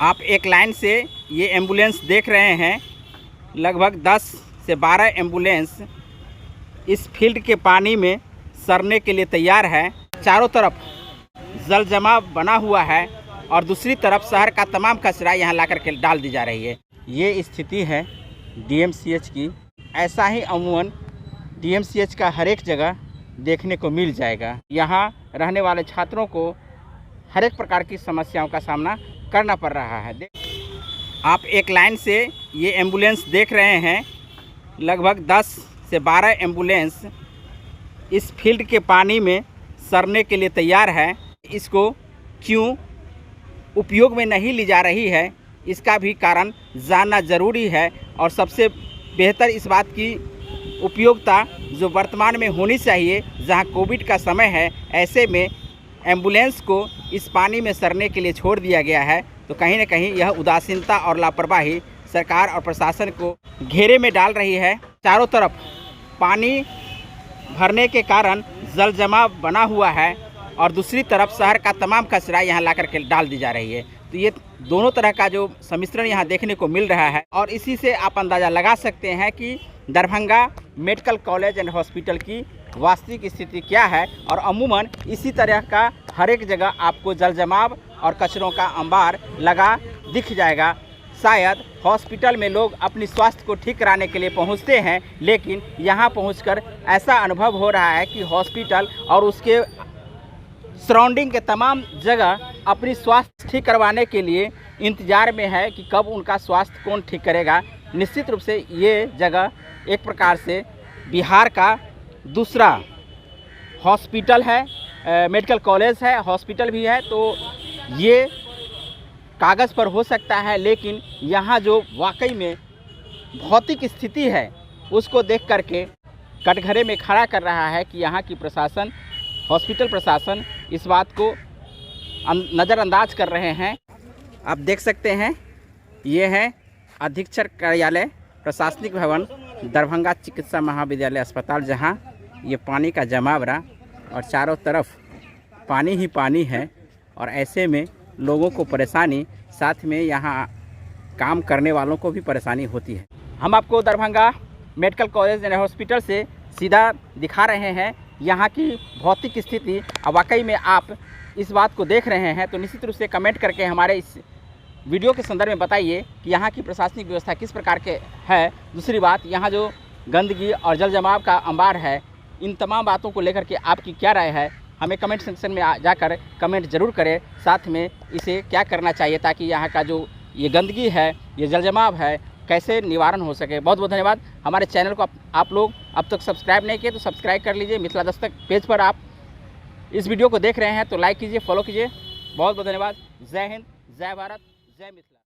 आप एक लाइन से ये एम्बुलेंस देख रहे हैं। लगभग 10 से 12 एम्बुलेंस इस फील्ड के पानी में सड़ने के लिए तैयार है। चारों तरफ जल जमाव बना हुआ है और दूसरी तरफ शहर का तमाम कचरा यहाँ ला कर के डाल दी जा रही है। ये स्थिति है डीएमसीएच की। ऐसा ही अमूमन डीएमसीएच का हर एक जगह देखने को मिल जाएगा। यहाँ रहने वाले छात्रों को हर एक प्रकार की समस्याओं का सामना करना पड़ रहा है। आप एक लाइन से ये एम्बुलेंस देख रहे हैं। लगभग 10 से 12 एम्बुलेंस इस फील्ड के पानी में सड़ने के लिए तैयार है। इसको क्यों उपयोग में नहीं ली जा रही है, इसका भी कारण जानना ज़रूरी है। और सबसे बेहतर इस बात की उपयोगिता जो वर्तमान में होनी चाहिए, जहां कोविड का समय है, ऐसे में एम्बुलेंस को इस पानी में सड़ने के लिए छोड़ दिया गया है। तो कहीं न कहीं यह उदासीनता और लापरवाही सरकार और प्रशासन को घेरे में डाल रही है। चारों तरफ पानी भरने के कारण जल जमाव बना हुआ है और दूसरी तरफ शहर का तमाम कचरा यहाँ ला कर के डाल दी जा रही है। तो ये दोनों तरह का जो सम्मिश्रण यहाँ देखने को मिल रहा है और इसी से आप अंदाज़ा लगा सकते हैं कि Darbhanga medical college and hospital की वास्तविक स्थिति क्या है। और अमूमन इसी तरह का हर एक जगह आपको जल जमाव और कचरों का अंबार लगा दिख जाएगा। शायद हॉस्पिटल में लोग अपनी स्वास्थ्य को ठीक कराने के लिए पहुंचते हैं, लेकिन यहां पहुंचकर ऐसा अनुभव हो रहा है कि हॉस्पिटल और उसके सराउंडिंग के तमाम जगह अपनी स्वास्थ्य ठीक करवाने के लिए इंतज़ार में है कि कब उनका स्वास्थ्य कौन ठीक करेगा। निश्चित रूप से ये जगह एक प्रकार से बिहार का दूसरा हॉस्पिटल है, मेडिकल कॉलेज है, हॉस्पिटल भी है। तो ये कागज़ पर हो सकता है, लेकिन यहाँ जो वाकई में भौतिक स्थिति है उसको देख करके कटघरे में खड़ा कर रहा है कि यहाँ की प्रशासन, हॉस्पिटल प्रशासन इस बात को नज़रअंदाज कर रहे हैं। आप देख सकते हैं ये है अधीक्षक कार्यालय प्रशासनिक भवन दरभंगा चिकित्सा महाविद्यालय अस्पताल, जहां ये पानी का जमाव रहा और चारों तरफ पानी ही पानी है। और ऐसे में लोगों को परेशानी, साथ में यहाँ काम करने वालों को भी परेशानी होती है। हम आपको Darbhanga medical college and hospital से सीधा दिखा रहे हैं यहाँ की भौतिक स्थिति। वाकई में आप इस बात को देख रहे हैं तो निश्चित रूप से कमेंट करके हमारे इस वीडियो के संदर्भ में बताइए कि यहाँ की प्रशासनिक व्यवस्था किस प्रकार के है। दूसरी बात, यहाँ जो गंदगी और जल जमाव का अंबार है, इन तमाम बातों को लेकर के आपकी क्या राय है, हमें कमेंट सेक्शन में जाकर कमेंट जरूर करें। साथ में इसे क्या करना चाहिए ताकि यहाँ का जो ये गंदगी है, ये जल जमाव है, कैसे निवारण हो सके। बहुत बहुत धन्यवाद। हमारे चैनल को आप लोग अब तक सब्सक्राइब नहीं किए तो सब्सक्राइब कर लीजिए। मिथिला दस्तक पेज पर आप इस वीडियो को देख रहे हैं तो लाइक कीजिए, फॉलो कीजिए। बहुत बहुत धन्यवाद। जय हिंद, जय भारत, जय मिथिला।